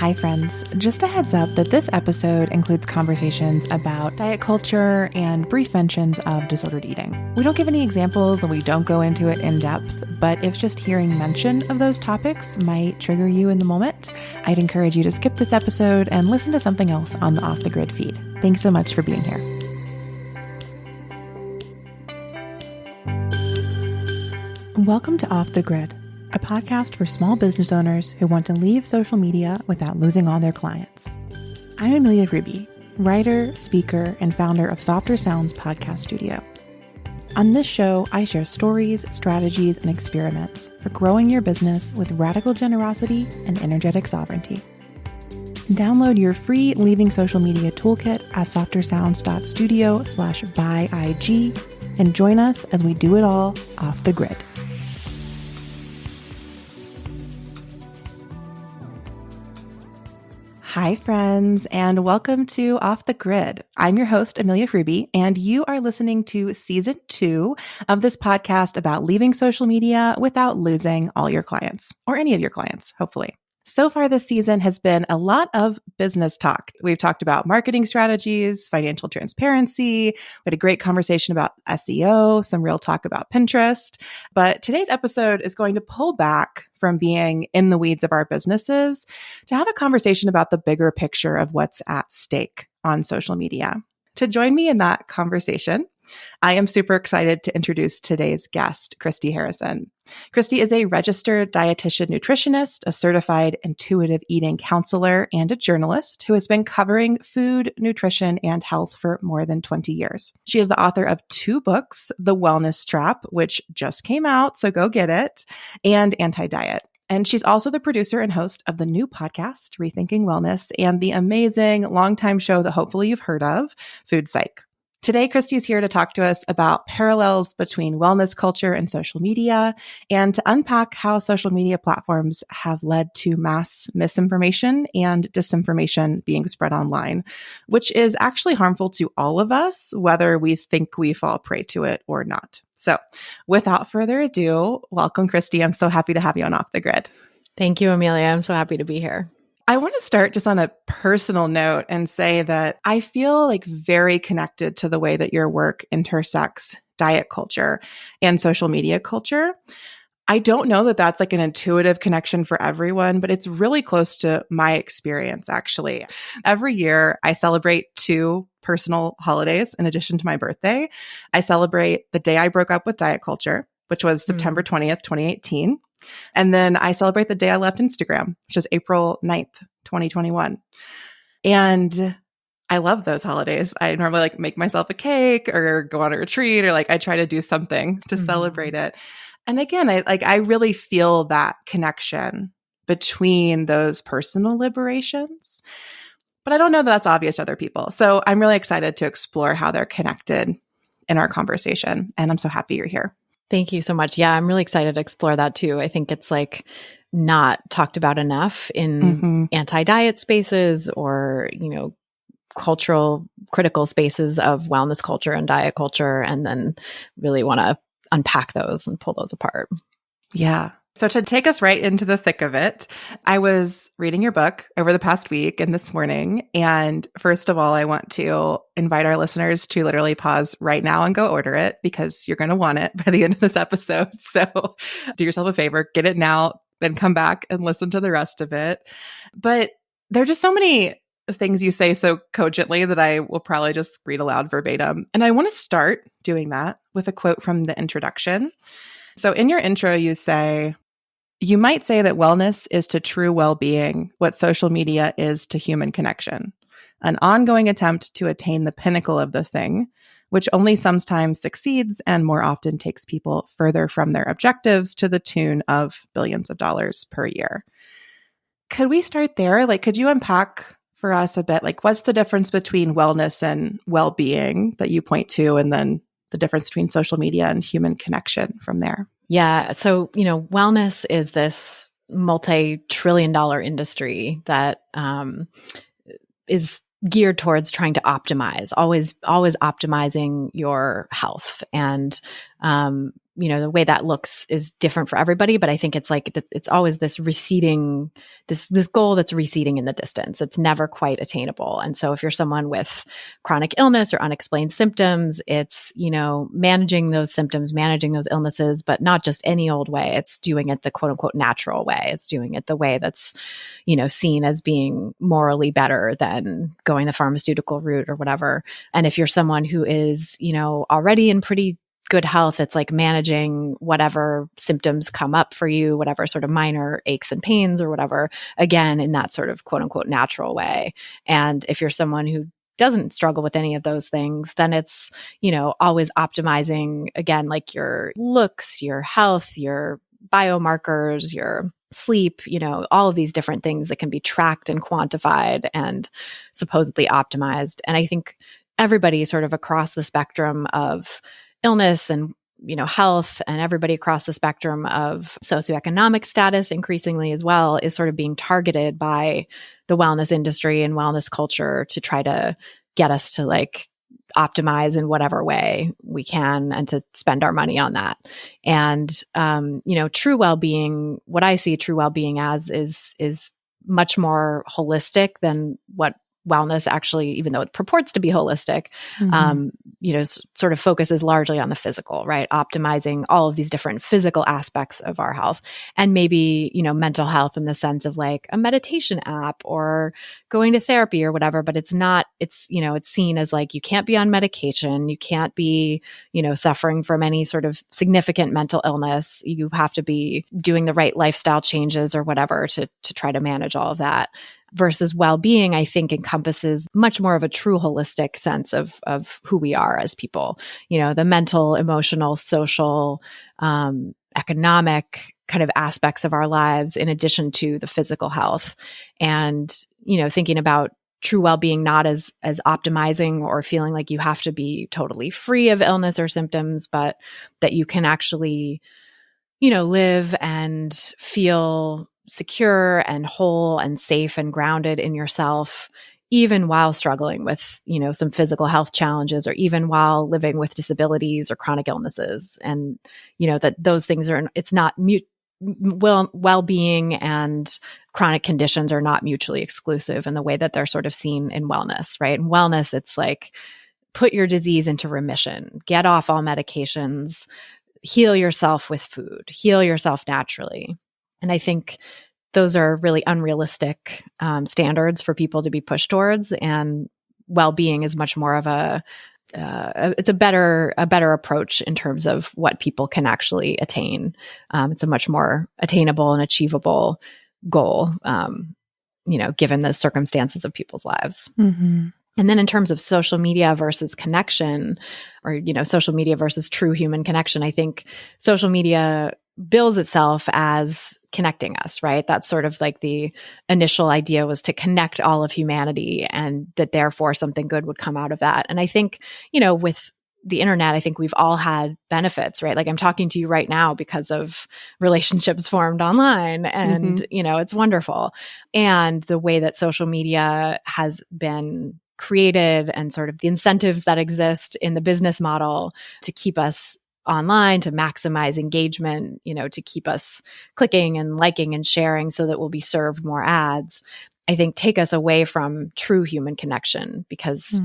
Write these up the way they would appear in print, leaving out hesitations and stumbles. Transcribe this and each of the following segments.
Hi, friends. Just a heads up that this episode includes conversations about diet culture and brief mentions of disordered eating. We don't give any examples and we don't go into it in depth, but if just hearing mention of those topics might trigger you in the moment, I'd encourage you to skip this episode and listen to something else on the Off the Grid feed. Thanks so much for being here. Welcome to Off the Grid, a podcast for small business owners who want to leave social media without losing all their clients. I'm Amelia Ruby, writer, speaker, and founder of Softer Sounds podcast studio. On this show, I share stories, strategies, and experiments for growing your business with radical generosity and energetic sovereignty. Download your free Leaving Social Media toolkit at softersounds.studio/buyig and join us as we do it all off the grid. Hi, friends, and welcome to Off the Grid. I'm your host, Amelia Ruby, and you are listening to Season 2 of this podcast about leaving social media without losing all your clients, or any of your clients, hopefully. So far this season has been a lot of business talk. We've talked about marketing strategies, financial transparency. We had a great conversation about SEO, some real talk about Pinterest. But today's episode is going to pull back from being in the weeds of our businesses to have a conversation about the bigger picture of what's at stake on social media. To join me in that conversation, I am super excited to introduce today's guest, Christy Harrison. Christy is a registered dietitian nutritionist, a certified intuitive eating counselor, and a journalist who has been covering food, nutrition, and health for more than 20 years. She is the author of 2 books, The Wellness Trap, which just came out, so go get it, and Anti-Diet. And she's also the producer and host of the new podcast, Rethinking Wellness, and the amazing longtime show that hopefully you've heard of, Food Psych. Today, Christy is here to talk to us about parallels between wellness culture and social media, and to unpack how social media platforms have led to mass misinformation and disinformation being spread online, which is actually harmful to all of us, whether we think we fall prey to it or not. So without further ado, welcome, Christy. I'm so happy to have you on Off the Grid. Thank you, Amelia. I'm so happy to be here. I want to start just on a personal note and say that I feel like very connected to the way that your work intersects diet culture and social media culture. I don't know that that's like an intuitive connection for everyone, but it's really close to my experience, actually. Every year, I celebrate 2 personal holidays in addition to my birthday. I celebrate the day I broke up with diet culture, which was September 20th, 2018. And then I celebrate the day I left Instagram, which is April 9th, 2021. And I love those holidays. I normally make myself a cake or go on a retreat, or I try to do something to celebrate it. And again, I really feel that connection between those personal liberations. But I don't know that that's obvious to other people. So I'm really excited to explore how they're connected in our conversation. And I'm so happy you're here. Thank you so much. Yeah, I'm really excited to explore that too. I think it's not talked about enough in anti-diet spaces or, cultural critical spaces of wellness culture and diet culture, and then really want to unpack those and pull those apart. Yeah. So to take us right into the thick of it, I was reading your book over the past week and this morning. And first of all, I want to invite our listeners to literally pause right now and go order it, because you're going to want it by the end of this episode. So do yourself a favor, get it now, then come back and listen to the rest of it. But there are just so many things you say so cogently that I will probably just read aloud verbatim. And I want to start doing that with a quote from the introduction. So in your intro, you say, "You might say that wellness is to true well-being what social media is to human connection, an ongoing attempt to attain the pinnacle of the thing, which only sometimes succeeds and more often takes people further from their objectives to the tune of billions of dollars per year." Could we start there? Could you unpack for us a bit, what's the difference between wellness and well-being that you point to, and then the difference between social media and human connection from there? Yeah. So, wellness is this multi-trillion-dollar industry that is geared towards trying to optimize, always optimizing your health. And the way that looks is different for everybody, but I think it's like, it's always this receding, this goal that's receding in the distance. It's never quite attainable. And so if you're someone with chronic illness or unexplained symptoms, it's, managing those symptoms, managing those illnesses, but not just any old way. It's doing it the quote unquote natural way. It's doing it the way that's, seen as being morally better than going the pharmaceutical route or whatever. And if you're someone who is, already in pretty good health, it's like managing whatever symptoms come up for you, whatever sort of minor aches and pains or whatever, again, in that sort of quote unquote natural way. And if you're someone who doesn't struggle with any of those things, then it's, always optimizing, again, like your looks, your health, your biomarkers, your sleep, all of these different things that can be tracked and quantified and supposedly optimized. And I think everybody sort of across the spectrum of illness and health, and everybody across the spectrum of socioeconomic status increasingly as well, is sort of being targeted by the wellness industry and wellness culture to try to get us to like optimize in whatever way we can and to spend our money on that. And true well-being, what I see true well-being as is much more holistic than what wellness actually, even though it purports to be holistic, sort of focuses largely on the physical, right? Optimizing all of these different physical aspects of our health, and maybe, mental health in the sense of like a meditation app or going to therapy or whatever, but it's not, it's seen as like, you can't be on medication, you can't be, suffering from any sort of significant mental illness. You have to be doing the right lifestyle changes or whatever to try to manage all of that. Versus well-being, I think, encompasses much more of a true holistic sense of who we are as people. The mental, emotional, social, economic kind of aspects of our lives, in addition to the physical health. And, thinking about true well-being not as optimizing or feeling like you have to be totally free of illness or symptoms, but that you can actually, live and feel secure and whole and safe and grounded in yourself, even while struggling with, some physical health challenges, or even while living with disabilities or chronic illnesses. And, that those things it's not well-being and chronic conditions are not mutually exclusive in the way that they're sort of seen in wellness, right? In wellness, it's like, put your disease into remission, get off all medications, heal yourself with food, heal yourself naturally. And I think those are really unrealistic standards for people to be pushed towards. And well-being is much more of it's a better approach in terms of what people can actually attain. It's a much more attainable and achievable goal, given the circumstances of people's lives. Mm-hmm. And then in terms of social media versus connection, or, social media versus true human connection, I think social media bills itself as connecting us, right? That's sort of like the initial idea, was to connect all of humanity, and that therefore something good would come out of that. And I think, with the internet, I think we've all had benefits, right? Like I'm talking to you right now because of relationships formed online, and, it's wonderful. And the way that social media has been created, and sort of the incentives that exist in the business model to keep us online, to maximize engagement, to keep us clicking and liking and sharing so that we'll be served more ads, I think take us away from true human connection, because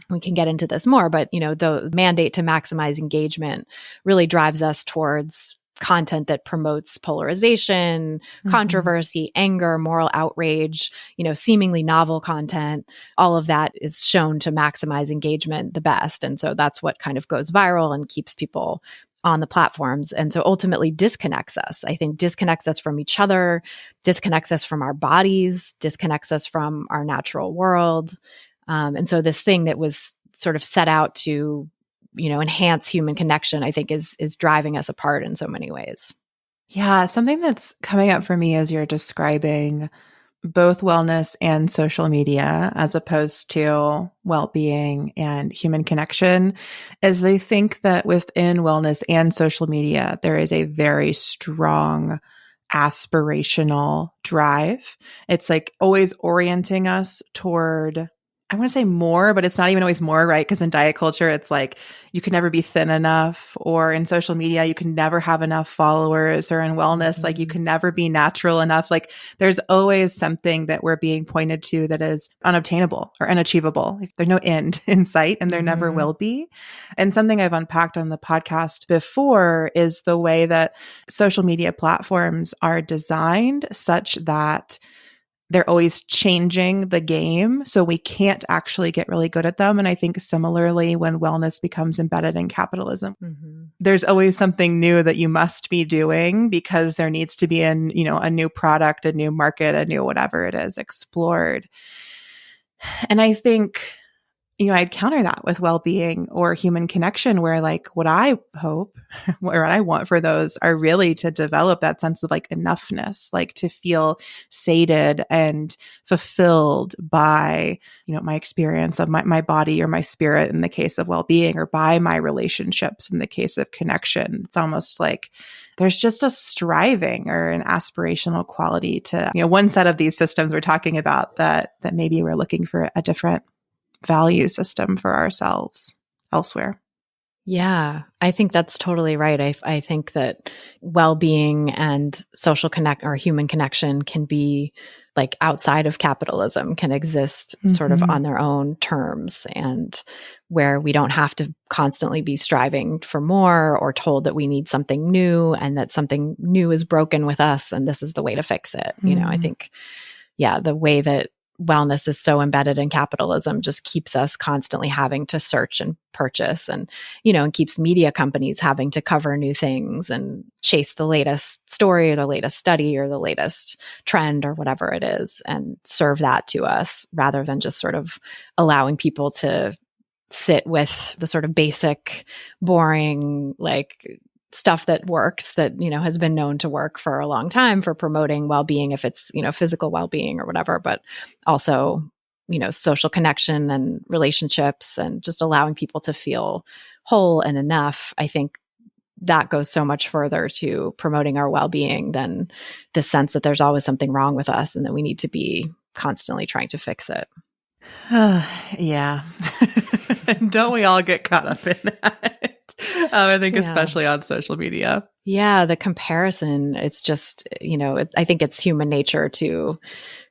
we can get into this more, but the mandate to maximize engagement really drives us towards content that promotes polarization, controversy, anger, moral outrage, seemingly novel content. All of that is shown to maximize engagement the best. And so that's what kind of goes viral and keeps people on the platforms. And so ultimately disconnects us. I think disconnects us from each other, disconnects us from our bodies, disconnects us from our natural world. And so this thing that was sort of set out to enhance human connection, I think is driving us apart in so many ways. Yeah. Something that's coming up for me as you're describing both wellness and social media, as opposed to well-being and human connection, is they think that within wellness and social media, there is a very strong aspirational drive. It's like always orienting us toward I want to say more, but it's not even always more, right? Because in diet culture, it's like you can never be thin enough, or in social media, you can never have enough followers, or in wellness, like you can never be natural enough. Like there's always something that we're being pointed to that is unobtainable or unachievable. Like, there's no end in sight, and there never will be. And something I've unpacked on the podcast before is the way that social media platforms are designed such that they're always changing the game. So we can't actually get really good at them. And I think similarly, when wellness becomes embedded in capitalism, there's always something new that you must be doing because there needs to be a new product, a new market, a new whatever it is explored. And I think, I'd counter that with well-being or human connection, where like what I hope or what I want for those are really to develop that sense of like enoughness, like to feel sated and fulfilled by, my experience of my body or my spirit in the case of well-being, or by my relationships in the case of connection. It's almost like there's just a striving or an aspirational quality to, one set of these systems we're talking about that maybe we're looking for a different value system for ourselves elsewhere. Yeah, I think that's totally right. I think that well-being and social connect or human connection can be like outside of capitalism, can exist sort of on their own terms, and where we don't have to constantly be striving for more or told that we need something new and that something new is broken with us and this is the way to fix it. I think, the way that wellness is so embedded in capitalism just keeps us constantly having to search and purchase, and keeps media companies having to cover new things and chase the latest story or the latest study or the latest trend or whatever it is, and serve that to us rather than just sort of allowing people to sit with the sort of basic, boring, like stuff that works, that, has been known to work for a long time for promoting well-being, if it's, physical well-being or whatever, but also, social connection and relationships and just allowing people to feel whole and enough. I think that goes so much further to promoting our well-being than the sense that there's always something wrong with us and that we need to be constantly trying to fix it. Yeah. Don't we all get caught up in that? I think especially on social media. Yeah, the comparison, it's just, I think it's human nature to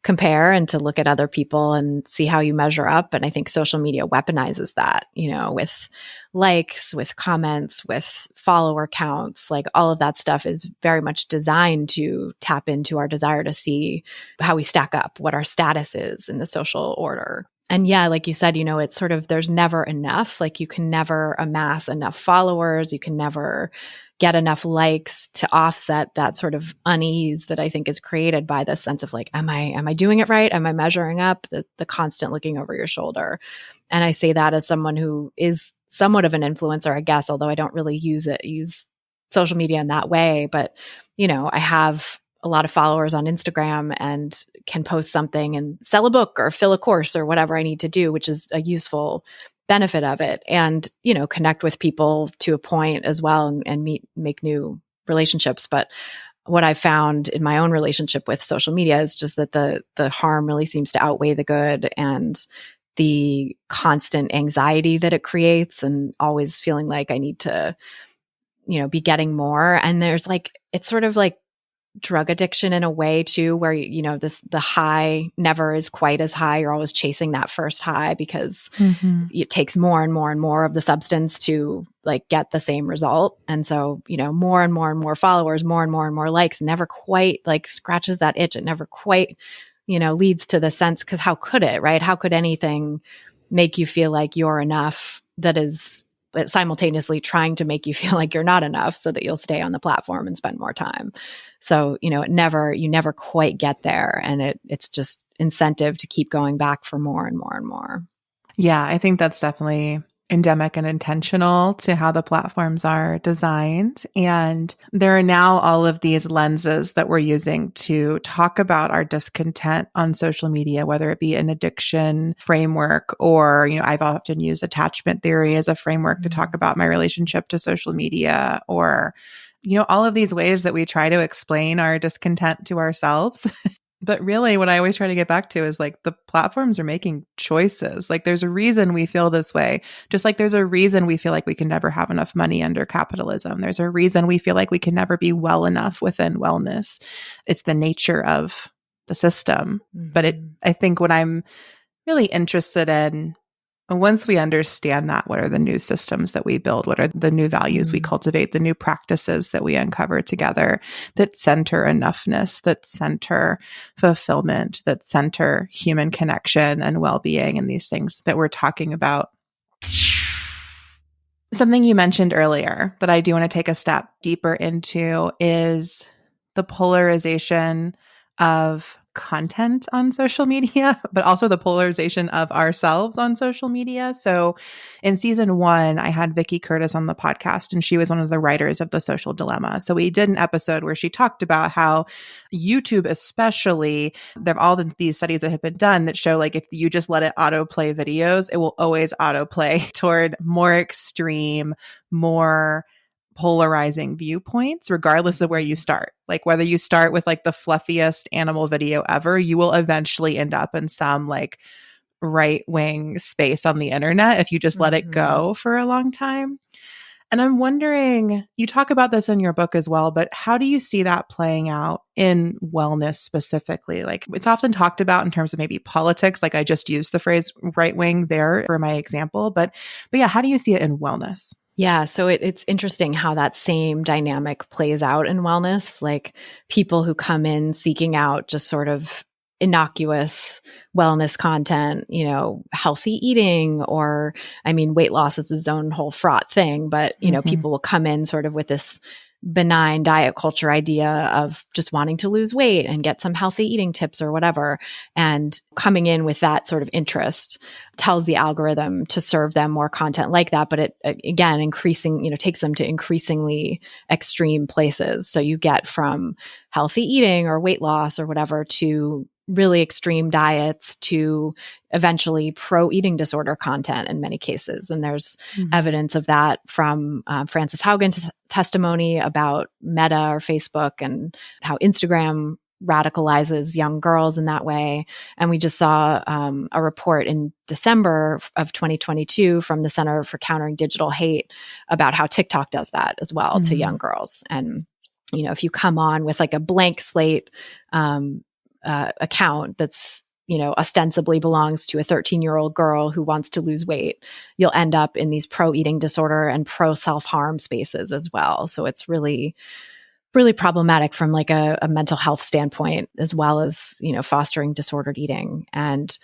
compare and to look at other people and see how you measure up. And I think social media weaponizes that, with likes, with comments, with follower counts, like all of that stuff is very much designed to tap into our desire to see how we stack up, what our status is in the social order. And yeah, like you said, it's sort of, there's never enough. Like you can never amass enough followers. You can never get enough likes to offset that sort of unease that I think is created by this sense of like, am I doing it right? Am I measuring up? The constant looking over your shoulder. And I say that as someone who is somewhat of an influencer, I guess, although I don't really use social media in that way. But, I have a lot of followers on Instagram and can post something and sell a book or fill a course or whatever I need to do, which is a useful benefit of it, and, connect with people to a point as well and make new relationships. But what I found in my own relationship with social media is just that the harm really seems to outweigh the good, and the constant anxiety that it creates, and always feeling like I need to, be getting more. And there's like, it's sort of like drug addiction in a way too, where, the high never is quite as high. You're always chasing that first high because it takes more and more and more of the substance to like get the same result. And so, more and more and more followers, more and more likes never quite like scratches that itch. It never quite, leads to the sense, because how could it, right? How could anything make you feel like you're enough that is simultaneously trying to make you feel like you're not enough so that you'll stay on the platform and spend more time? So, you never quite get there. And it's just incentive to keep going back for more and more and more. Yeah, I think that's definitely endemic and intentional to how the platforms are designed. And there are now all of these lenses that we're using to talk about our discontent on social media, whether it be an addiction framework or, I've often used attachment theory as a framework to talk about my relationship to social media, or, all of these ways that we try to explain our discontent to ourselves. But really, what I always try to get back to is like the platforms are making choices. Like there's a reason we feel this way. Just like there's a reason we feel like we can never have enough money under capitalism. There's a reason we feel like we can never be well enough within wellness. It's the nature of the system. But I think what I'm really interested in, once we understand that, what are the new systems that we build? What are the new values we cultivate? The new practices that we uncover together that center enoughness, that center fulfillment, that center human connection and well-being, and these things that we're talking about. Something you mentioned earlier that I do want to take a step deeper into is the polarization of content on social media, but also the polarization of ourselves on social media. So in season 1, I had Vicky Curtis on the podcast, and she was one of the writers of The Social Dilemma. So we did an episode where she talked about how YouTube, especially, there are all these studies that have been done that show like if you just let it autoplay videos, it will always autoplay toward more extreme, more polarizing viewpoints, regardless of where you start. Like whether you start with like the fluffiest animal video ever, you will eventually end up in some like right-wing space on the internet if you just let it go for a long time. And I'm wondering, you talk about this in your book as well, but how do you see that playing out in wellness specifically? Like it's often talked about in terms of maybe politics, like I just used the phrase right-wing there for my example, but yeah, how do you see it in wellness? Yeah, so it's interesting how that same dynamic plays out in wellness, like people who come in seeking out just sort of innocuous wellness content, you know, healthy eating, or, I mean, weight loss is its own whole fraught thing, but, you know, people will come in sort of with this benign diet culture idea of just wanting to lose weight and get some healthy eating tips or whatever. And coming in with that sort of interest tells the algorithm to serve them more content like that. But it, again, takes them to increasingly extreme places. So you get from healthy eating or weight loss or whatever to really extreme diets to eventually pro-eating disorder content in many cases. And there's evidence of that from Frances Haugen's testimony about Meta or Facebook and how Instagram radicalizes young girls in that way. And we just saw a report in December of 2022 from the Center for Countering Digital Hate about how TikTok does that as well to young girls. And, you know, if you come on with like a blank slate account that's, you know, ostensibly belongs to a 13-year-old girl who wants to lose weight, you'll end up in these pro-eating disorder and pro-self-harm spaces as well. So it's really, really problematic from like a mental health standpoint, as well as, you know, fostering disordered eating. And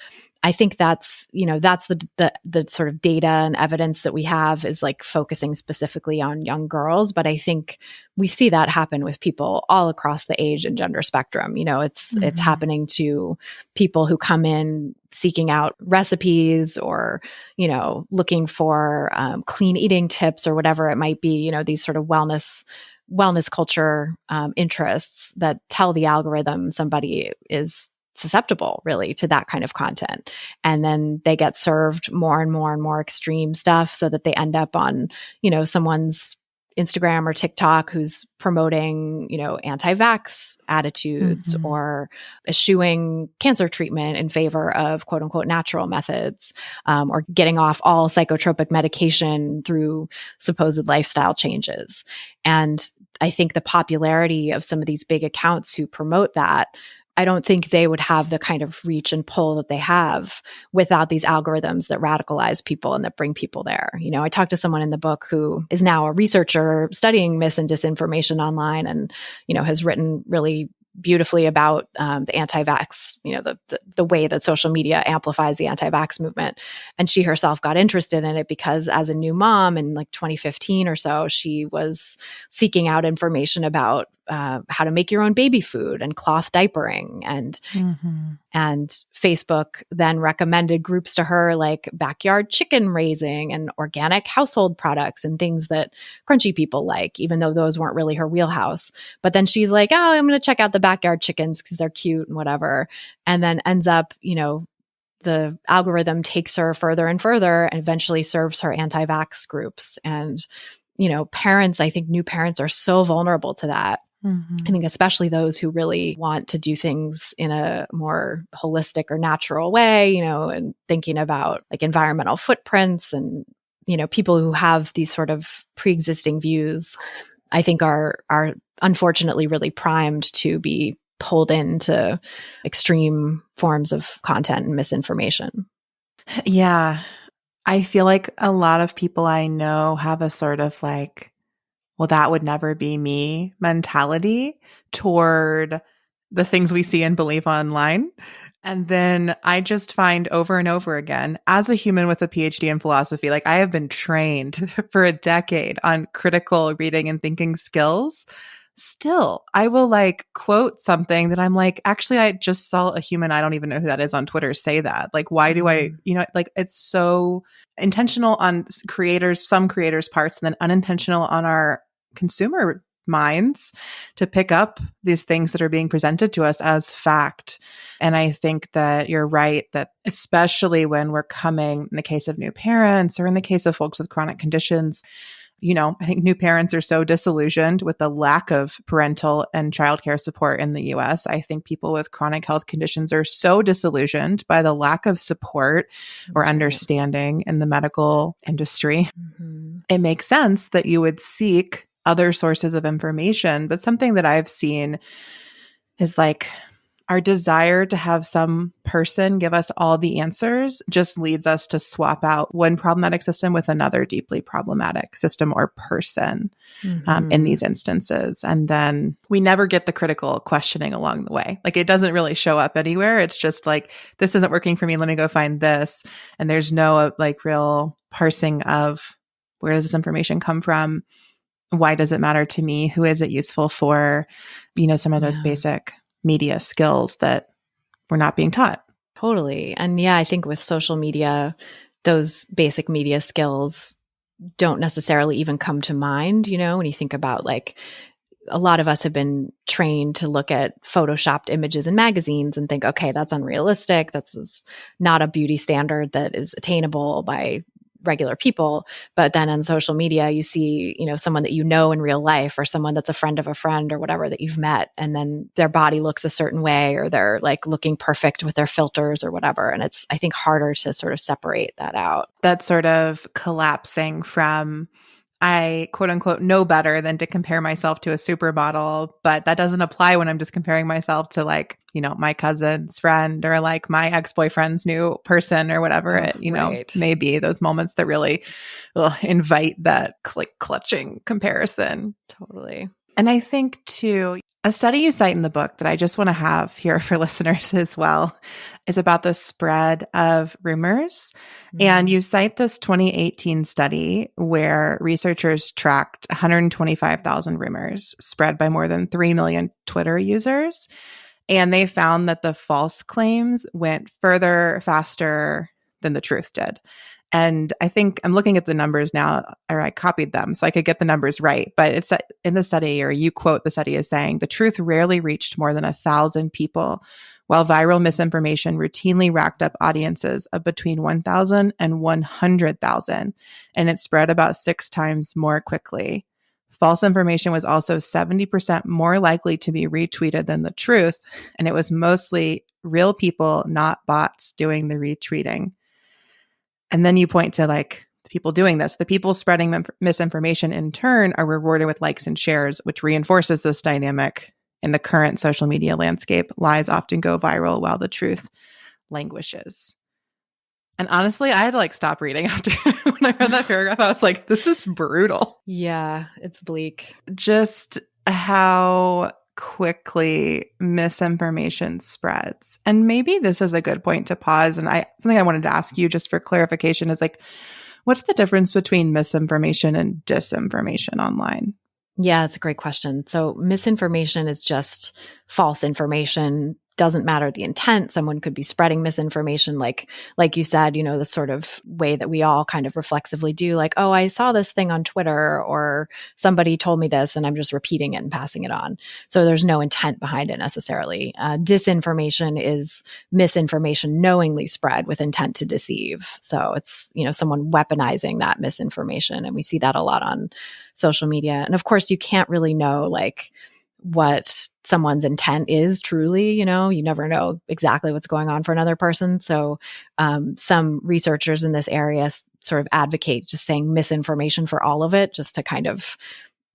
I think that's, you know, that's the sort of data and evidence that we have is like focusing specifically on young girls. But I think we see that happen with people all across the age and gender spectrum. You know, it's happening to people who come in seeking out recipes or, you know, looking for clean eating tips or whatever it might be, you know, these sort of wellness culture interests that tell the algorithm somebody is susceptible really to that kind of content. And then they get served more and more and more extreme stuff so that they end up on, you know, someone's Instagram or TikTok who's promoting, you know, anti-vax attitudes or eschewing cancer treatment in favor of quote unquote natural methods, or getting off all psychotropic medication through supposed lifestyle changes. And I think the popularity of some of these big accounts who promote that, I don't think they would have the kind of reach and pull that they have without these algorithms that radicalize people and that bring people there. You know, I talked to someone in the book who is now a researcher studying mis and disinformation online and, you know, has written really beautifully about the anti-vax, you know, the way that social media amplifies the anti-vax movement. And she herself got interested in it because as a new mom in like 2015 or so, she was seeking out information about how to make your own baby food and cloth diapering. And Facebook then recommended groups to her like backyard chicken raising and organic household products and things that crunchy people like, even though those weren't really her wheelhouse. But then she's like, oh, I'm going to check out the backyard chickens because they're cute and whatever. And then ends up, you know, the algorithm takes her further and further and eventually serves her anti-vax groups. And, you know, parents, I think new parents are so vulnerable to that. I think especially those who really want to do things in a more holistic or natural way, and thinking about like environmental footprints and, people who have these sort of pre-existing views, I think are unfortunately really primed to be pulled into extreme forms of content and misinformation. Yeah. I feel like a lot of people I know have a sort of like, well, that would never be me mentality toward the things we see and believe online. And then I just find over and over again, as a human with a PhD in philosophy, like I have been trained for a decade on critical reading and thinking skills. Still, I will like quote something that I'm like, actually, I just saw a human, I don't even know who that is on Twitter, say that. Like, why do I, like it's so intentional on creators, some creators' parts, and then unintentional on our consumer minds to pick up these things that are being presented to us as fact. And I think that you're right that especially when we're coming in the case of new parents or in the case of folks with chronic conditions, I think new parents are so disillusioned with the lack of parental and childcare support in the US. I think people with chronic health conditions are so disillusioned by the lack of support or understanding in the medical industry. It makes sense that you would seek other sources of information, but something that I've seen is like our desire to have some person give us all the answers just leads us to swap out one problematic system with another deeply problematic system or person in these instances. And then we never get the critical questioning along the way. Like it doesn't really show up anywhere. It's just like, this isn't working for me. Let me go find this. And there's no like real parsing of where does this information come from? Why does it matter to me? Who is it useful for? Some of those basic media skills that we're not being taught. Totally. And I think with social media, those basic media skills don't necessarily even come to mind, when you think about like a lot of us have been trained to look at photoshopped images in magazines and think, okay, that's unrealistic. That's not a beauty standard that is attainable by regular people. But then on social media, you see, someone that in real life or someone that's a friend of a friend or whatever that you've met, and then their body looks a certain way or they're like looking perfect with their filters or whatever. And it's, I think, harder to sort of separate that out. That sort of collapsing from I quote unquote know better than to compare myself to a supermodel, but that doesn't apply when I'm just comparing myself to like, my cousin's friend or like my ex-boyfriend's new person or whatever it, may be. Those moments that really invite that clutching comparison. Totally. And I think too, a study you cite in the book that I just want to have here for listeners as well is about the spread of rumors. And you cite this 2018 study where researchers tracked 125,000 rumors spread by more than 3 million Twitter users. And they found that the false claims went further, faster than the truth did. And I think I'm looking at the numbers now, or I copied them so I could get the numbers right. But it's in the study, or you quote the study as saying, the truth rarely reached more than 1,000 people, while viral misinformation routinely racked up audiences of between 1,000 and 100,000. And it spread about 6 times more quickly. False information was also 70% more likely to be retweeted than the truth. And it was mostly real people, not bots, doing the retweeting. And then you point to like the people doing this. The people spreading misinformation in turn are rewarded with likes and shares, which reinforces this dynamic. In the current social media landscape, lies often go viral while the truth languishes. And honestly, I had to like stop reading after when I read that paragraph. I was like, this is brutal. Yeah, it's bleak. Just how quickly misinformation spreads. And maybe this is a good point to pause. And something I wanted to ask you just for clarification is like, what's the difference between misinformation and disinformation online? Yeah, it's a great question. So misinformation is just false information. Doesn't matter the intent. Someone could be spreading misinformation, like you said, the sort of way that we all kind of reflexively do, like, oh, I saw this thing on Twitter or somebody told me this and I'm just repeating it and passing it on. So there's no intent behind it necessarily. Disinformation is misinformation knowingly spread with intent to deceive. So it's, someone weaponizing that misinformation. And we see that a lot on social media. And of course, you can't really know, like, what someone's intent is truly. You never know exactly what's going on for another person. So some researchers in this area sort of advocate just saying misinformation for all of it, just to kind of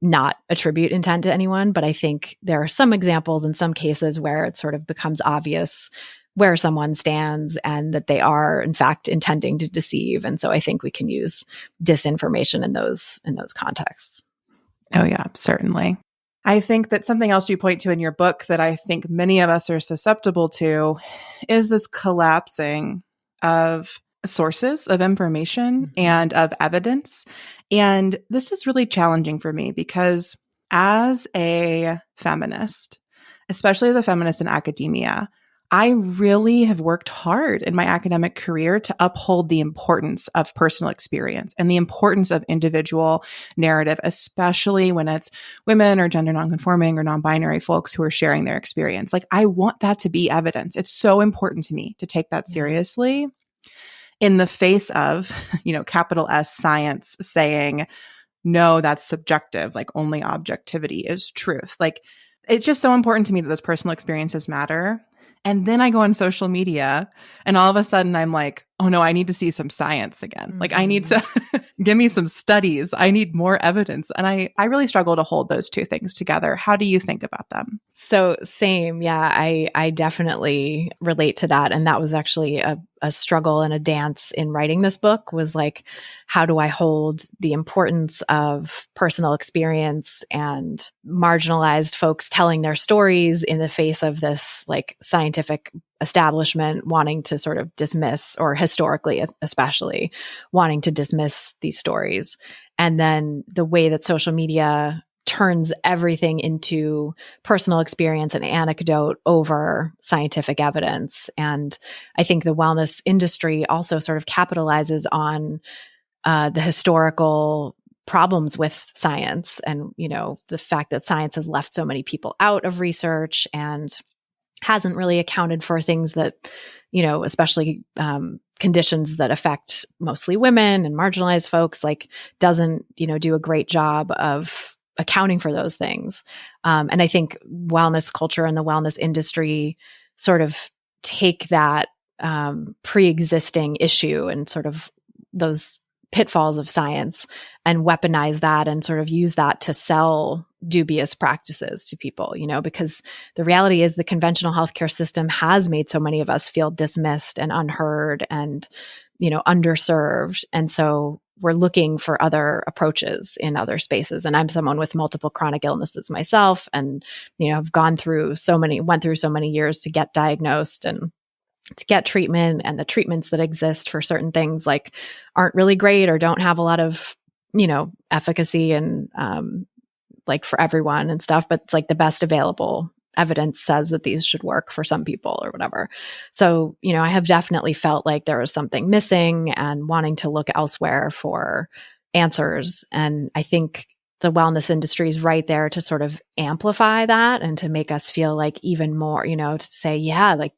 not attribute intent to anyone. But I think there are some examples in some cases where it sort of becomes obvious where someone stands and that they are in fact intending to deceive. And so I think we can use disinformation in those contexts. Oh yeah, certainly. I think that something else you point to in your book that I think many of us are susceptible to is this collapsing of sources of information and of evidence. And this is really challenging for me because as a feminist, especially as a feminist in academia, I really have worked hard in my academic career to uphold the importance of personal experience and the importance of individual narrative, especially when it's women or gender nonconforming or non-binary folks who are sharing their experience. Like, I want that to be evidence. It's so important to me to take that seriously in the face of, capital S science saying, no, that's subjective. Like, only objectivity is truth. Like, it's just so important to me that those personal experiences matter. And then I go on social media and all of a sudden I'm like, oh no, I need to see some science again. Like, I need to give me some studies. I need more evidence. And I really struggle to hold those two things together. How do you think about them? So same. Yeah, I definitely relate to that. And that was actually a struggle and a dance in writing this book, was like, how do I hold the importance of personal experience and marginalized folks telling their stories in the face of this like scientific establishment wanting to sort of dismiss, or historically especially wanting to dismiss these stories. And then the way that social media turns everything into personal experience and anecdote over scientific evidence. And I think the wellness industry also sort of capitalizes on the historical problems with science and, the fact that science has left so many people out of research and hasn't really accounted for things that, especially conditions that affect mostly women and marginalized folks, like doesn't, do a great job of accounting for those things. And I think wellness culture and the wellness industry sort of take that pre-existing issue and sort of those pitfalls of science and weaponize that and sort of use that to sell dubious practices to people, because the reality is the conventional healthcare system has made so many of us feel dismissed and unheard and, underserved. And so we're looking for other approaches in other spaces. And I'm someone with multiple chronic illnesses myself. And, I've went through so many years to get diagnosed and to get treatment, and the treatments that exist for certain things like aren't really great or don't have a lot of, efficacy and, like for everyone and stuff, but it's like the best available evidence says that these should work for some people or whatever. So, I have definitely felt like there was something missing and wanting to look elsewhere for answers. And I think the wellness industry is right there to sort of amplify that and to make us feel like even more, to say, yeah, like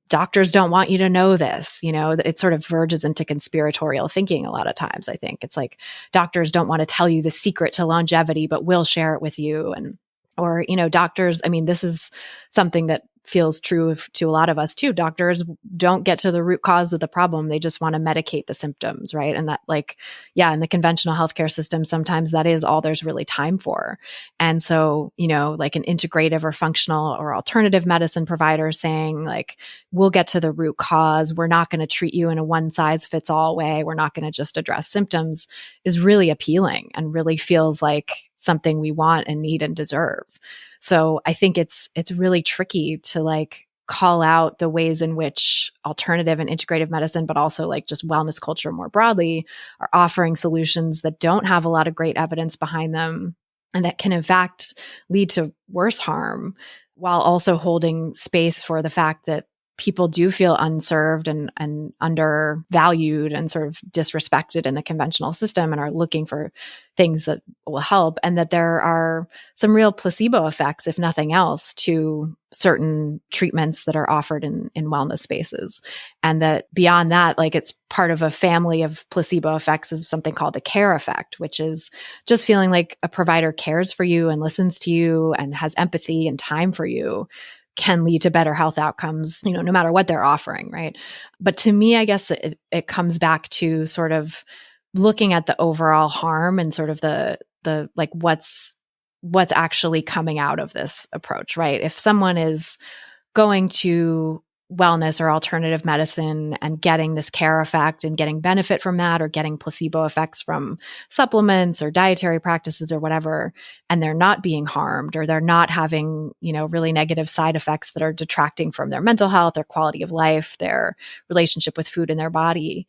doctors don't want you to know this, it sort of verges into conspiratorial thinking a lot of times. I think it's like doctors don't want to tell you the secret to longevity, but will share it with you. Or doctors, this is something that feels true to a lot of us too. Doctors don't get to the root cause of the problem. They just want to medicate the symptoms, right? And that in the conventional healthcare system, sometimes that is all there's really time for. And so, like an integrative or functional or alternative medicine provider saying like, we'll get to the root cause. We're not going to treat you in a one size fits all way. We're not going to just address symptoms, is really appealing and really feels like something we want and need and deserve. So I think it's really tricky to like call out the ways in which alternative and integrative medicine, but also like just wellness culture more broadly, are offering solutions that don't have a lot of great evidence behind them and that can in fact lead to worse harm, while also holding space for the fact that people do feel unserved and undervalued and sort of disrespected in the conventional system and are looking for things that will help, and that there are some real placebo effects, if nothing else, to certain treatments that are offered in wellness spaces. And that beyond that, like it's part of a family of placebo effects is something called the care effect, which is just feeling like a provider cares for you and listens to you and has empathy and time for you can lead to better health outcomes, no matter what they're offering, right? But to me, I guess it comes back to sort of looking at the overall harm and sort of the like what's actually coming out of this approach, right? If someone is going to wellness or alternative medicine and getting this care effect and getting benefit from that, or getting placebo effects from supplements or dietary practices or whatever, and they're not being harmed, or they're not having, really negative side effects that are detracting from their mental health, their quality of life, their relationship with food in their body,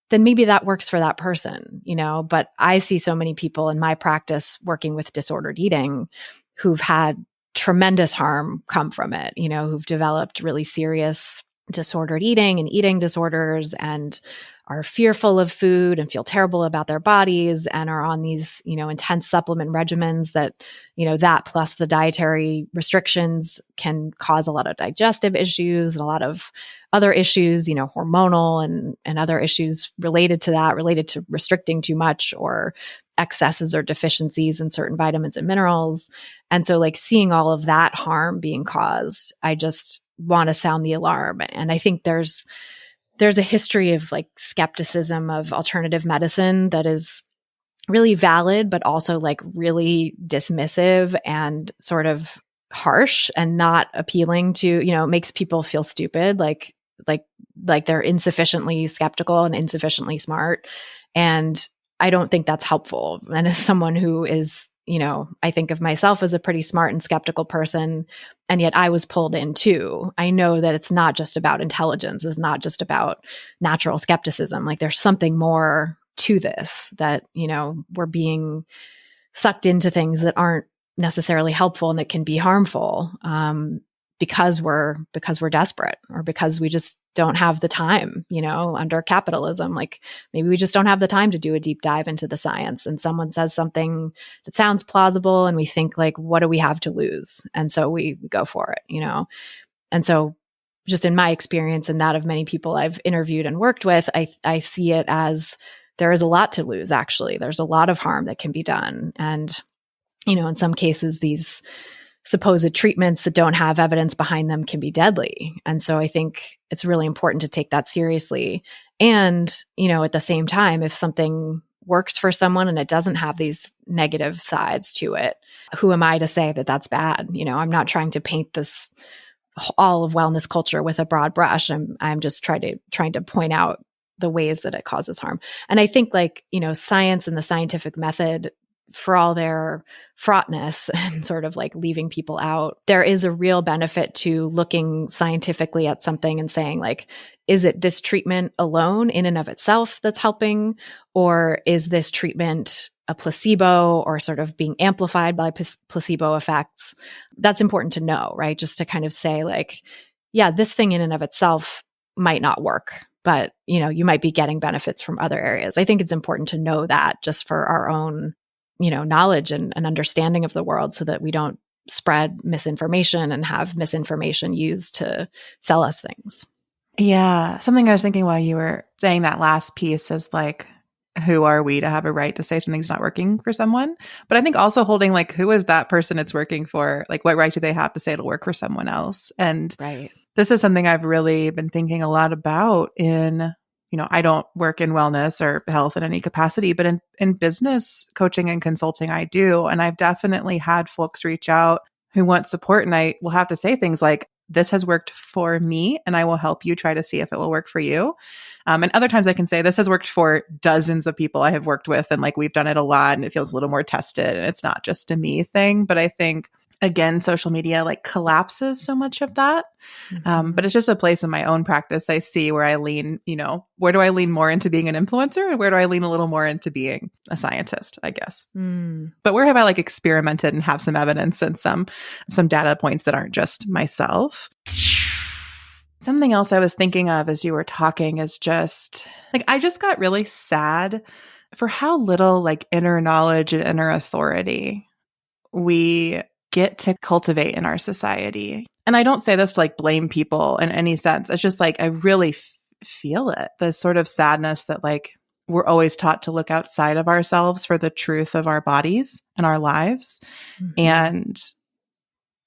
then maybe that works for that person, But I see so many people in my practice working with disordered eating who've had tremendous harm come from it, who've developed really serious disordered eating and eating disorders and are fearful of food and feel terrible about their bodies and are on these, intense supplement regimens that, that plus the dietary restrictions can cause a lot of digestive issues and a lot of other issues, hormonal and other issues related to that, related to restricting too much or excesses or deficiencies in certain vitamins and minerals. And so like seeing all of that harm being caused, I just want to sound the alarm. And I think there's a history of like skepticism of alternative medicine that is really valid, but also like really dismissive and sort of harsh and not appealing to, makes people feel stupid, like they're insufficiently skeptical and insufficiently smart. And I don't think that's helpful. And as someone who is, I think of myself as a pretty smart and skeptical person, and yet I was pulled in too. I know that it's not just about intelligence. It's not just about natural skepticism. Like there's something more to this that, we're being sucked into things that aren't necessarily helpful and that can be harmful. Because we're desperate, or because we just don't have the time, under capitalism. Like maybe we just don't have the time to do a deep dive into the science, and someone says something that sounds plausible and we think like, what do we have to lose? And so we go for it, And so just in my experience and that of many people I've interviewed and worked with, I see it as there is a lot to lose. Actually, there's a lot of harm that can be done. And, in some cases, these supposed treatments that don't have evidence behind them can be deadly. And so I think it's really important to take that seriously. And, at the same time, if something works for someone and it doesn't have these negative sides to it, who am I to say that that's bad? I'm not trying to paint this all of wellness culture with a broad brush. I'm just trying to point out the ways that it causes harm. And I think like, science and the scientific method, for all their fraughtness and sort of like leaving people out, there is a real benefit to looking scientifically at something and saying like, is it this treatment alone in and of itself that's helping? Or is this treatment a placebo or sort of being amplified by placebo effects? That's important to know, right? Just to kind of say like, yeah, this thing in and of itself might not work, but you might be getting benefits from other areas. I think it's important to know that just for our own knowledge and understanding of the world, so that we don't spread misinformation and have misinformation used to sell us things. Yeah. Something I was thinking while you were saying that last piece is like, who are we to have a right to say something's not working for someone? But I think also holding like, who is that person it's working for? Like, what right do they have to say it'll work for someone else? And right. This is something I've really been thinking a lot about in, I don't work in wellness or health in any capacity, but in business coaching and consulting, I do. And I've definitely had folks reach out who want support. And I will have to say things like, this has worked for me and I will help you try to see if it will work for you. And other times I can say, this has worked for dozens of people I have worked with. And like, we've done it a lot and it feels a little more tested and it's not just a me thing. But I think, again, social media like collapses so much of that. But it's just a place in my own practice I see where I lean, where do I lean more into being an influencer and where do I lean a little more into being a scientist, I guess. But where have I like experimented and have some evidence and some data points that aren't just myself? Something else I was thinking of as you were talking is just like, I just got really sad for how little like inner knowledge and inner authority we get to cultivate in our society. And I don't say this to like blame people in any sense. It's just like, I really feel it. The sort of sadness that like we're always taught to look outside of ourselves for the truth of our bodies and our lives. Mm-hmm. And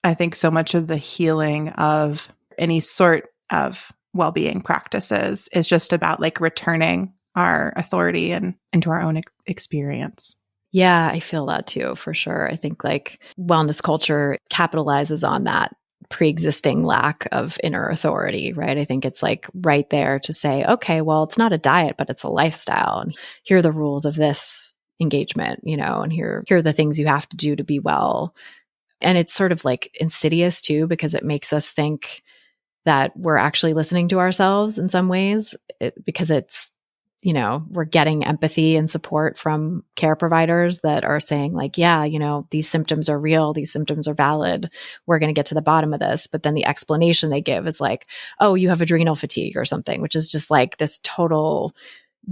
I think so much of the healing of any sort of well-being practices is just about like returning our authority and into our own experience. Yeah, I feel that too, for sure. I think like wellness culture capitalizes on that pre-existing lack of inner authority, right? I think it's like right there to say, okay, well, it's not a diet, but it's a lifestyle. And here are the rules of this engagement, and here are the things you have to do to be well. And it's sort of like insidious too, because it makes us think that we're actually listening to ourselves in some ways, because it's, we're getting empathy and support from care providers that are saying like, yeah, these symptoms are real. These symptoms are valid. We're going to get to the bottom of this. But then the explanation they give is like, oh, you have adrenal fatigue or something, which is just like this total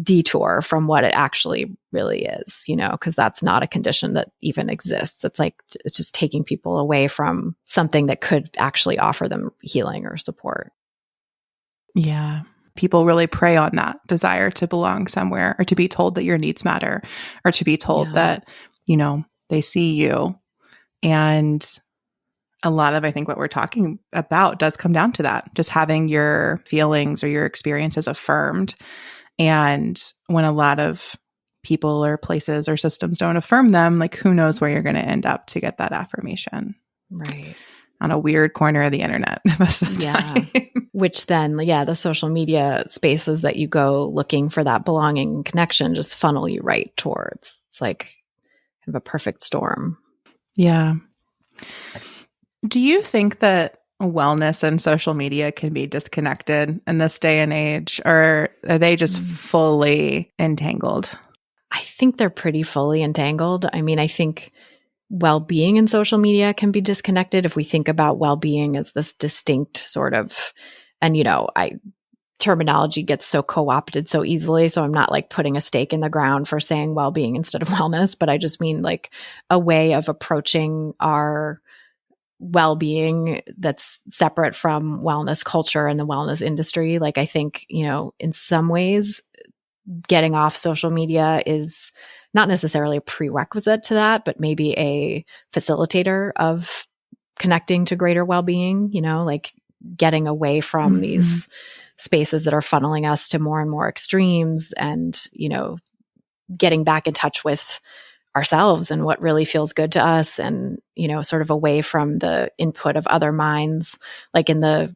detour from what it actually really is, because that's not a condition that even exists. It's like, it's just taking people away from something that could actually offer them healing or support. Yeah. People really prey on that desire to belong somewhere, or to be told that your needs matter, or to be told that, they see you. And a lot of, I think, what we're talking about does come down to that, just having your feelings or your experiences affirmed. And when a lot of people or places or systems don't affirm them, like who knows where you're going to end up to get that affirmation. Right. On a weird corner of the internet most of the time. Which then, the social media spaces that you go looking for that belonging and connection just funnel you right towards. It's like kind of a perfect storm. Yeah. Do you think that wellness and social media can be disconnected in this day and age, or are they just fully entangled? I think they're pretty fully entangled. I mean, I think well-being in social media can be disconnected if we think about well-being as this distinct sort of, and terminology gets so co-opted so easily. So I'm not like putting a stake in the ground for saying well-being instead of wellness, but I just mean like a way of approaching our well-being that's separate from wellness culture and the wellness industry. Like I think, in some ways, getting off social media is not necessarily a prerequisite to that, but maybe a facilitator of connecting to greater well-being, like getting away from these spaces that are funneling us to more and more extremes, and, getting back in touch with ourselves and what really feels good to us, and, sort of away from the input of other minds. Like in the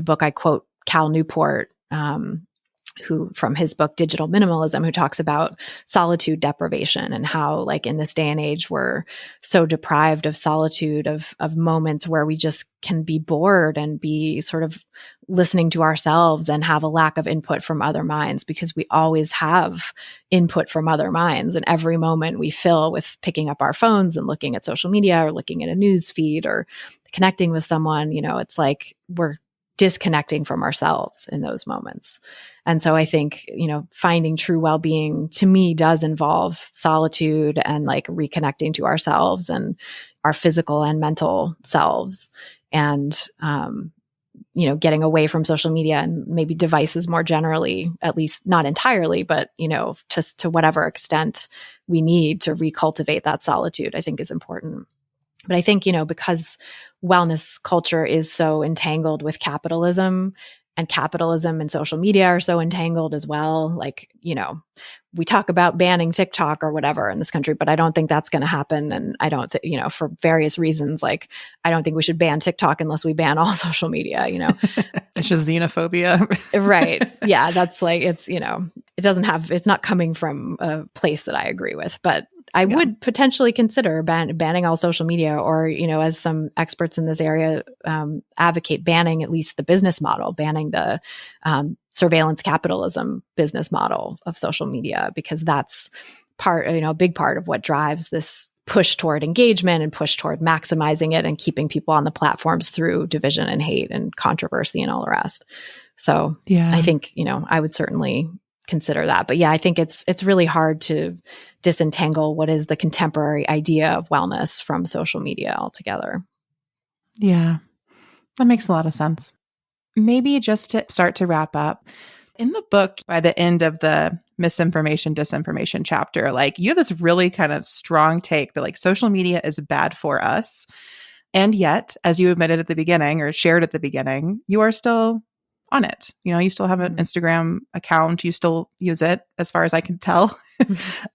book, I quote Cal Newport, who from his book Digital Minimalism, who talks about solitude deprivation and how like in this day and age we're so deprived of solitude, of moments where we just can be bored and be sort of listening to ourselves and have a lack of input from other minds, because we always have input from other minds, and every moment we fill with picking up our phones and looking at social media or looking at a news feed or connecting with someone. It's like we're disconnecting from ourselves in those moments. And so I think, finding true well-being to me does involve solitude and like reconnecting to ourselves and our physical and mental selves, and, getting away from social media and maybe devices more generally, at least not entirely, but, just to whatever extent we need to recultivate that solitude, I think is important. But I think, because wellness culture is so entangled with capitalism, and capitalism and social media are so entangled as well. Like, we talk about banning TikTok or whatever in this country, but I don't think that's going to happen. And I don't think, for various reasons, like, I don't think we should ban TikTok unless we ban all social media, It's just xenophobia. Right. Yeah. That's like, it's, it's not coming from a place that I agree with, but I would potentially consider banning all social media, or, as some experts in this area advocate, banning at least the business model, banning the surveillance capitalism business model of social media, because that's a big part of what drives this push toward engagement and push toward maximizing it and keeping people on the platforms through division and hate and controversy and all the rest. So I think, I would certainly consider that. But yeah, I think it's really hard to disentangle what is the contemporary idea of wellness from social media altogether. Yeah, that makes a lot of sense. Maybe just to start to wrap up, in the book, by the end of the misinformation, disinformation chapter, like you have this really kind of strong take that like social media is bad for us. And yet, as you admitted at the beginning or shared at the beginning, you are still on it. You still have an Instagram account. You still use it as far as I can tell.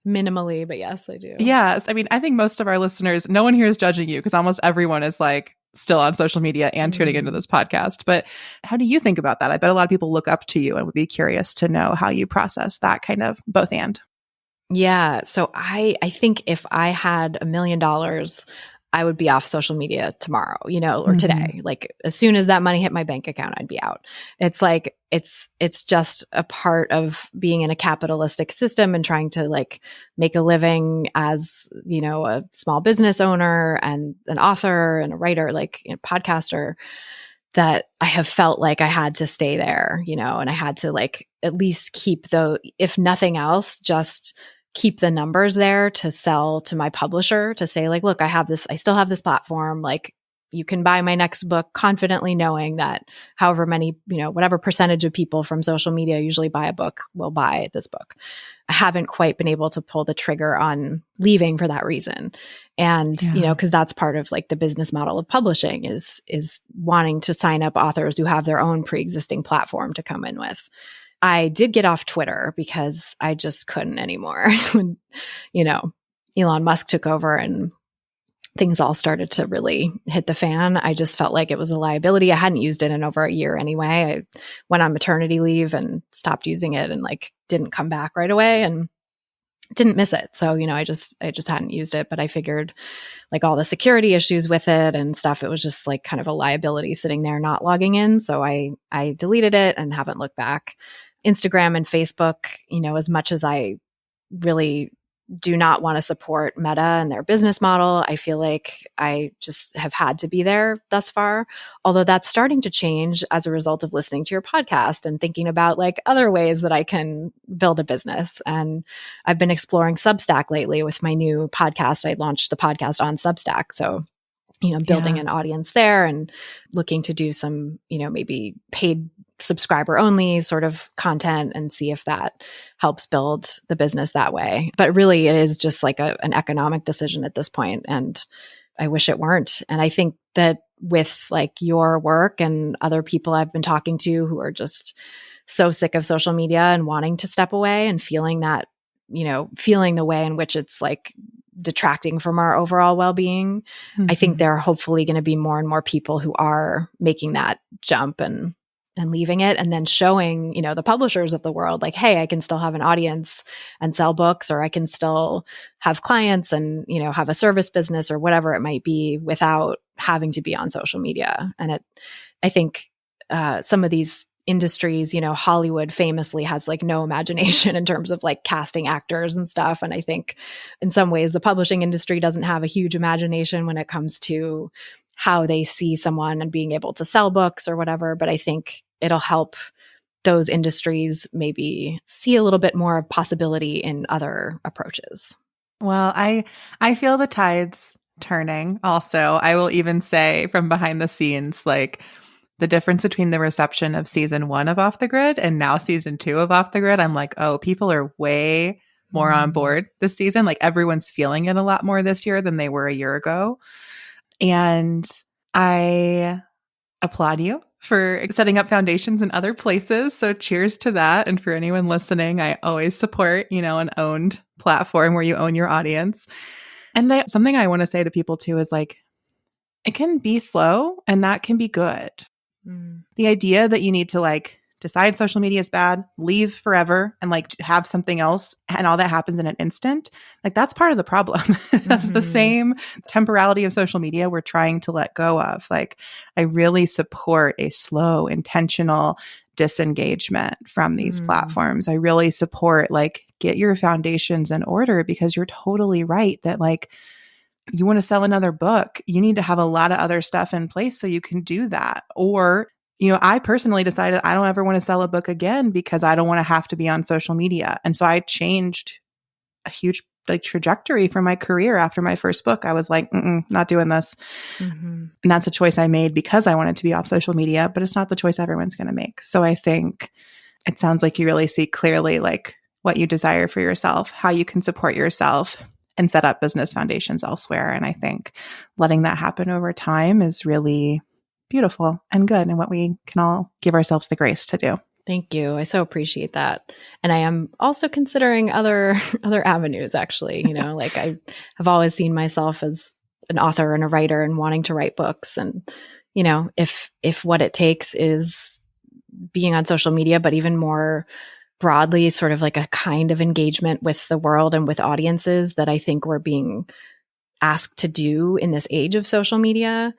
Minimally, but yes, I do. Yes. I mean, I think most of our listeners, no one here is judging you because almost everyone is like still on social media and tuning into this podcast. But how do you think about that? I bet a lot of people look up to you and would be curious to know how you process that kind of both and. Yeah. So I think if I had $1 million, I would be off social media tomorrow, or today. Like as soon as that money hit my bank account, I'd be out. It's like, it's just a part of being in a capitalistic system and trying to like make a living as, a small business owner and an author and a writer, like a podcaster, that I have felt like I had to stay there, and I had to like at least keep if nothing else, just keep the numbers there to sell to my publisher to say like, look, I still have this platform. Like you can buy my next book confidently knowing that however many, whatever percentage of people from social media usually buy a book will buy this book. I haven't quite been able to pull the trigger on leaving for that reason. And, because that's part of like the business model of publishing is wanting to sign up authors who have their own pre-existing platform to come in with. I did get off Twitter because I just couldn't anymore. When, Elon Musk took over and things all started to really hit the fan. I just felt like it was a liability. I hadn't used it in over a year anyway. I went on maternity leave and stopped using it and like didn't come back right away and didn't miss it. So, I just hadn't used it, but I figured like all the security issues with it and stuff, it was just like kind of a liability sitting there not logging in. So I deleted it and haven't looked back. Instagram and Facebook, as much as I really do not want to support Meta and their business model, I feel like I just have had to be there thus far. Although that's starting to change as a result of listening to your podcast and thinking about like other ways that I can build a business. And I've been exploring Substack lately with my new podcast. I launched the podcast on Substack. So building an audience there and looking to do some, maybe paid subscriber only sort of content and see if that helps build the business that way. But really it is just like an economic decision at this point. And I wish it weren't. And I think that with like your work and other people I've been talking to who are just so sick of social media and wanting to step away and feeling that, feeling the way in which it's like detracting from our overall well-being, I think there are hopefully going to be more and more people who are making that jump and leaving it and then showing, the publishers of the world, like, hey, I can still have an audience and sell books, or I can still have clients and, have a service business or whatever it might be without having to be on social media. And I think some of these industries, Hollywood famously has like no imagination in terms of like casting actors and stuff. And I think in some ways the publishing industry doesn't have a huge imagination when it comes to how they see someone and being able to sell books or whatever. But I think it'll help those industries maybe see a little bit more possibility in other approaches. Well, I feel the tides turning also. I will even say from behind the scenes, like the difference between the reception of season 1 of Off the Grid and now season 2 of Off the Grid, I'm like, oh, people are way more on board this season. Like everyone's feeling it a lot more this year than they were a year ago. And I applaud you for setting up foundations in other places. So cheers to that. And for anyone listening, I always support, an owned platform where you own your audience. And something I want to say to people too is like, it can be slow and that can be good. The idea that you need to like decide social media is bad, leave forever and like have something else and all that happens in an instant, like that's part of the problem. That's the same temporality of social media we're trying to let go of. Like I really support a slow, intentional disengagement from these platforms. I really support like get your foundations in order because you're totally right that like you want to sell another book, you need to have a lot of other stuff in place so you can do that. Or, I personally decided I don't ever want to sell a book again because I don't want to have to be on social media. And so I changed a huge trajectory for my career after my first book. I was like, not doing this. And that's a choice I made because I wanted to be off social media, but it's not the choice everyone's going to make. So I think it sounds like you really see clearly like what you desire for yourself, how you can support yourself and set up business foundations elsewhere. And I think letting that happen over time is really beautiful and good, and what we can all give ourselves the grace to do. Thank you. I so appreciate that. And I am also considering other avenues, actually. Like I have always seen myself as an author and a writer and wanting to write books. And, if what it takes is being on social media, but even more broadly, sort of like a kind of engagement with the world and with audiences that I think we're being asked to do in this age of social media,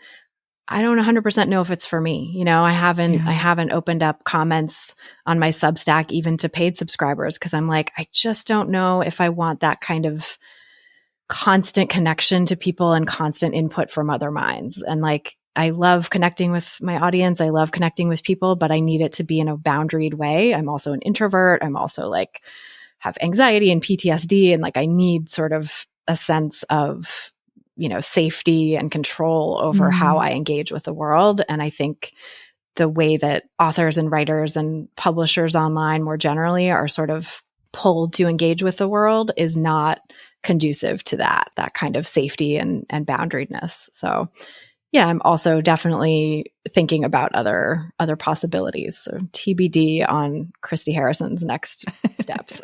I don't 100% know if it's for me. I haven't opened up comments on my Substack even to paid subscribers because I'm like, I just don't know if I want that kind of constant connection to people and constant input from other minds. And like, I love connecting with my audience. I love connecting with people, but I need it to be in a boundaried way. I'm also an introvert. I'm also like have anxiety and PTSD. And like, I need sort of a sense of safety and control over how I engage with the world. And I think the way that authors and writers and publishers online more generally are sort of pulled to engage with the world is not conducive to that kind of safety and boundariness. So yeah, I'm also definitely thinking about other possibilities. So TBD on Christy Harrison's next steps.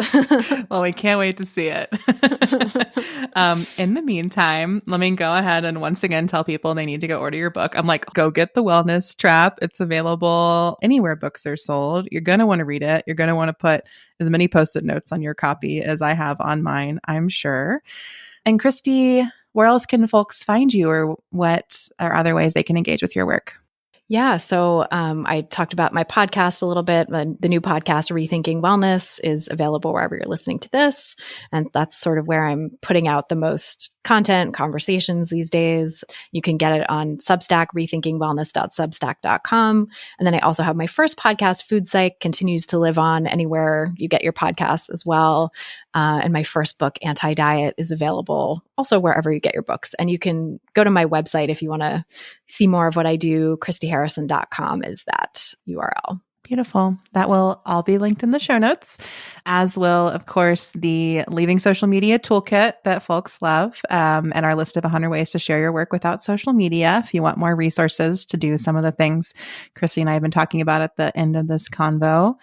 Well, we can't wait to see it. In the meantime, let me go ahead and once again tell people they need to go order your book. I'm like, go get The Wellness Trap. It's available anywhere books are sold. You're going to want to read it. You're going to want to put as many Post-it notes on your copy as I have on mine, I'm sure. And Christy, where else can folks find you, or what are other ways they can engage with your work? Yeah. So I talked about my podcast a little bit. The new podcast, Rethinking Wellness, is available wherever you're listening to this. And that's sort of where I'm putting out the most content, conversations these days. You can get it on Substack, rethinkingwellness.substack.com. And then I also have my first podcast, Food Psych, continues to live on anywhere you get your podcasts as well. And my first book, Anti-Diet, is available also wherever you get your books. And you can go to my website if you want to see more of what I do. ChristyHarrison.com is that URL. Beautiful. That will all be linked in the show notes, as will, of course, the Leaving Social Media Toolkit that folks love, and our list of 100 ways to share your work without social media if you want more resources to do some of the things Christy and I have been talking about at the end of this convo.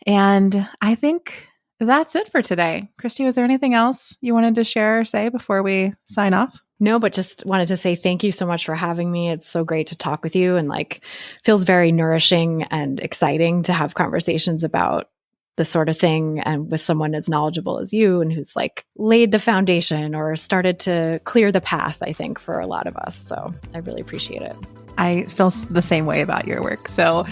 And I think that's it for today. Christy, was there anything else you wanted to share or say before we sign off? No, but just wanted to say thank you so much for having me. It's so great to talk with you, and like feels very nourishing and exciting to have conversations about this sort of thing and with someone as knowledgeable as you and who's like laid the foundation or started to clear the path, I think, for a lot of us. So I really appreciate it. I feel the same way about your work. So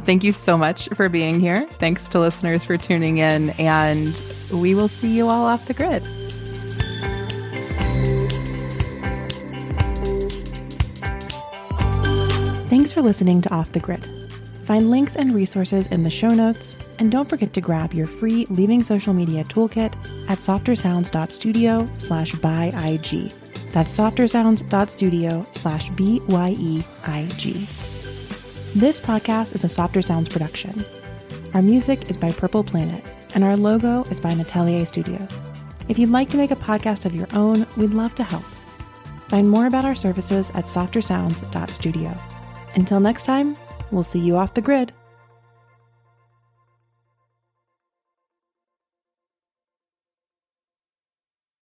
thank you so much for being here. Thanks to listeners for tuning in, and we will see you all off the grid. Thanks for listening to Off the Grid. Find links and resources in the show notes, and don't forget to grab your free Leaving Social Media Toolkit at softersounds.studio/byeig. That's softersounds.studio/byeig. This podcast is a Softer Sounds production. Our music is by Purple Planet, and our logo is by Natelier Studios. If you'd like to make a podcast of your own, we'd love to help. Find more about our services at softersounds.studio. Until next time, we'll see you off the grid.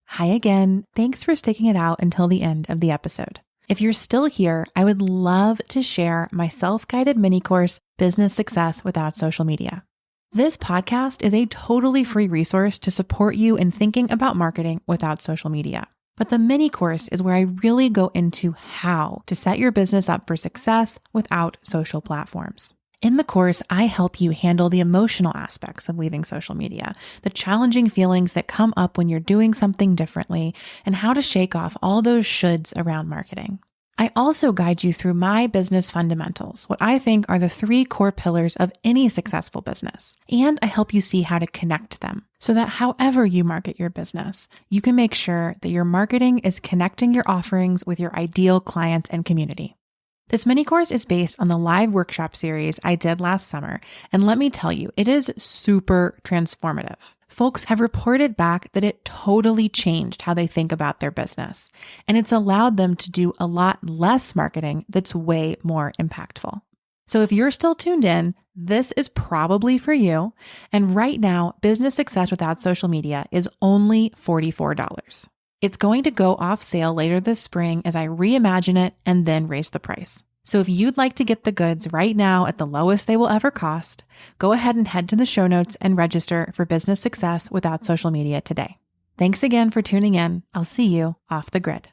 Hi again. Thanks for sticking it out until the end of the episode. If you're still here, I would love to share my self-guided mini course, Business Success Without Social Media. This podcast is a totally free resource to support you in thinking about marketing without social media. But the mini course is where I really go into how to set your business up for success without social platforms. In the course, I help you handle the emotional aspects of leaving social media, the challenging feelings that come up when you're doing something differently, and how to shake off all those shoulds around marketing. I also guide you through my business fundamentals, what I think are the 3 core pillars of any successful business. And I help you see how to connect them so that however you market your business, you can make sure that your marketing is connecting your offerings with your ideal clients and community. This mini course is based on the live workshop series I did last summer, and let me tell you, it is super transformative. Folks have reported back that it totally changed how they think about their business, and it's allowed them to do a lot less marketing that's way more impactful. So if you're still tuned in, this is probably for you, and right now, Business Success Without Social Media is only $44. It's going to go off sale later this spring as I reimagine it and then raise the price. So if you'd like to get the goods right now at the lowest they will ever cost, go ahead and head to the show notes and register for Business Success Without Social Media today. Thanks again for tuning in. I'll see you off the grid.